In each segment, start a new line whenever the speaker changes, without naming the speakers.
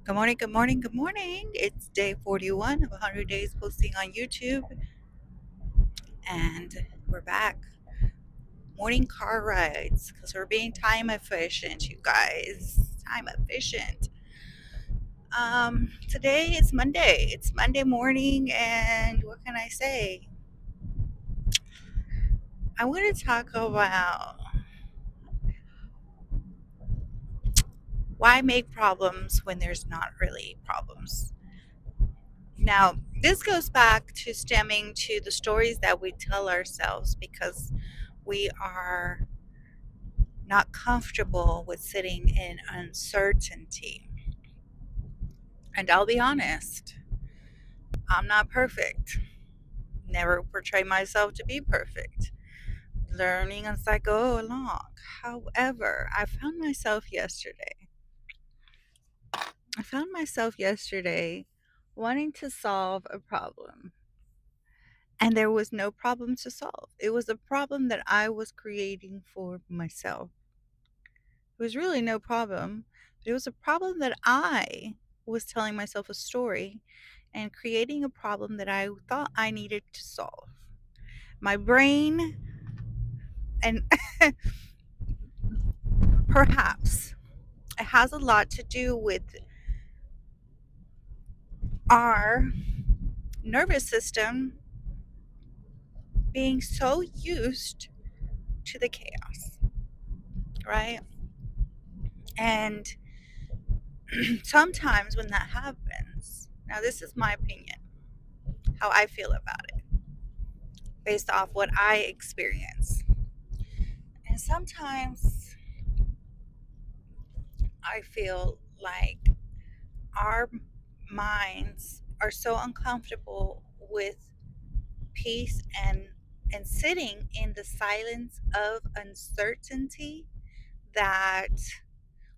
Good morning, good morning, good morning. It's day 41 of 100 days posting on YouTube, and we're back. Morning car rides because we're being time efficient, you guys. Time efficient. Today is Monday. It's Monday morning, and what can I say? I want to talk about why make problems when there's not really problems. Now, this goes back to stemming to the stories that we tell ourselves because we are not comfortable with sitting in uncertainty. And I'll be honest, I'm not perfect. Never portray myself to be perfect. Learning as I go along. However, I found myself yesterday wanting to solve a problem. And there was no problem to solve. It was a problem that I was creating for myself. It was really no problem. It was a problem that I was telling myself a story and creating a problem that I thought I needed to solve. My brain, and perhaps it has a lot to do with our nervous system being so used to the chaos, right? And sometimes when that happens, now this is my opinion, how I feel about it, based off what I experience. And sometimes I feel like our minds are so uncomfortable with peace and sitting in the silence of uncertainty that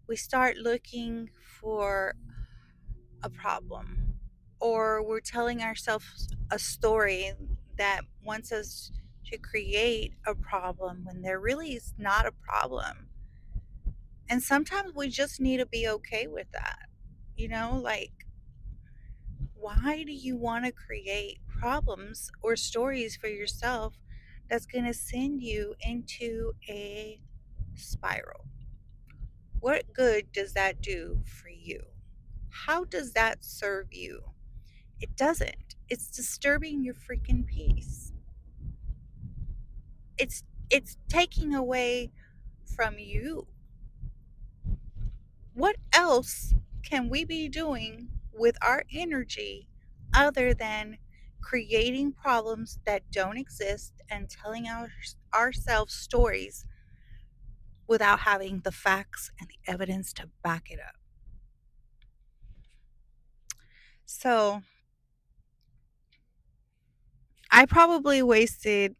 we start looking for a problem, or we're telling ourselves a story that wants us to create a problem when there really is not a problem. And sometimes we just need to be okay with that. Like, why do you want to create problems or stories for yourself that's going to send you into a spiral? What good does that do for you? How does that serve you? It doesn't. It's disturbing your freaking peace. It's taking away from you. What else can we be doing with our energy other than creating problems that don't exist and telling ourselves stories without having the facts and the evidence to back it up? So, I probably wasted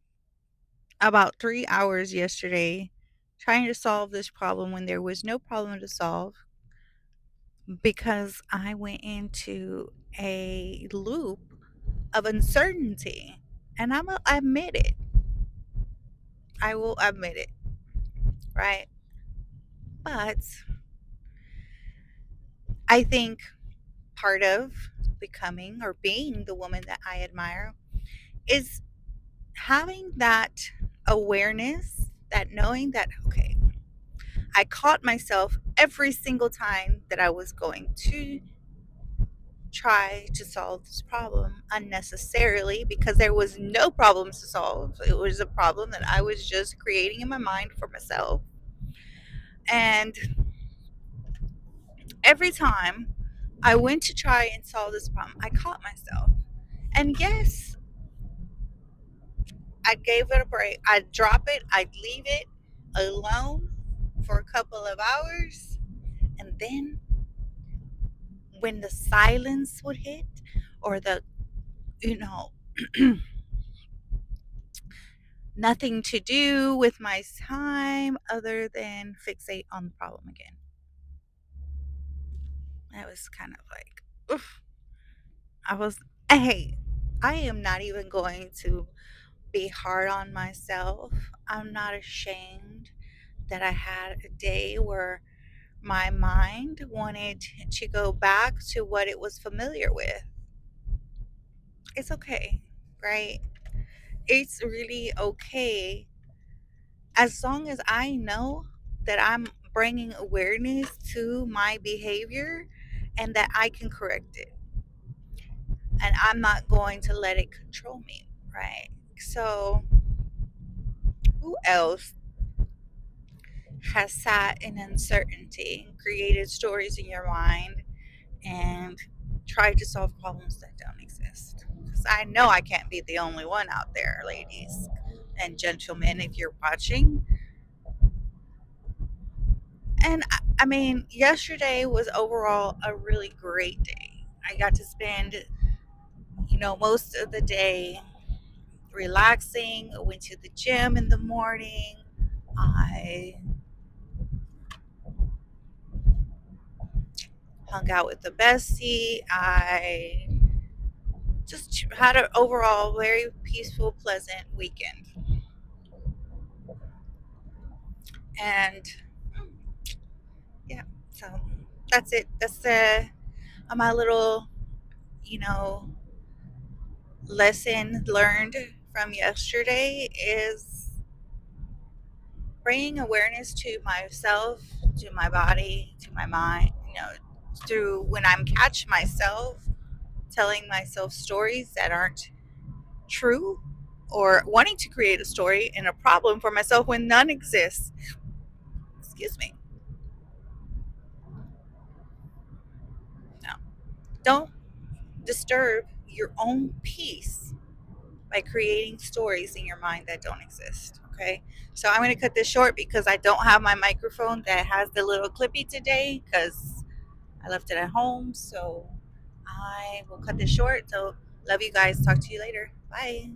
about 3 hours yesterday trying to solve this problem when there was no problem to solve because I went into a loop of uncertainty. And I admit it. I will admit it, right? But I think part of becoming or being the woman that I admire is having that awareness, that knowing that, okay, I caught myself every single time that I was going to try to solve this problem unnecessarily because there was no problems to solve. It was a problem that I was just creating in my mind for myself. And every time I went to try and solve this problem, I caught myself. And yes, I gave it a break. I'd drop it, I'd leave it alone for a couple of hours. And then when the silence would hit, or you know, nothing to do with my time other than fixate on the problem again. That was kind of like, oof. Hey, I am not even going to be hard on myself. I'm not ashamed that I had a day where My mind wanted to go back to what it was familiar with. It's okay, right? It's really okay as long as I know that I'm bringing awareness to my behavior and that I can correct it. And I'm not going to let it control me, right? So, who else has sat in uncertainty, created stories in your mind, and tried to solve problems that don't exist? Because I know I can't be the only one out there, ladies and gentlemen, if you're watching. And I mean, yesterday was overall a really great day. I got to spend, most of the day relaxing. I went to the gym in the morning. I hung out with the bestie. I just had an overall very peaceful, pleasant weekend. And yeah, so that's it. That's my little, you know, lesson learned from yesterday is bringing awareness to myself, to my body, to my mind, through when I'm catch myself telling myself stories that aren't true or wanting to create a story and a problem for myself when none exists. Excuse me. No. Don't disturb your own peace by creating stories in your mind that don't exist. Okay. So I'm going to cut this short because I don't have my microphone that has the little clippy today because I left it at home. So I will cut this short. So love you guys. Talk to you later. Bye.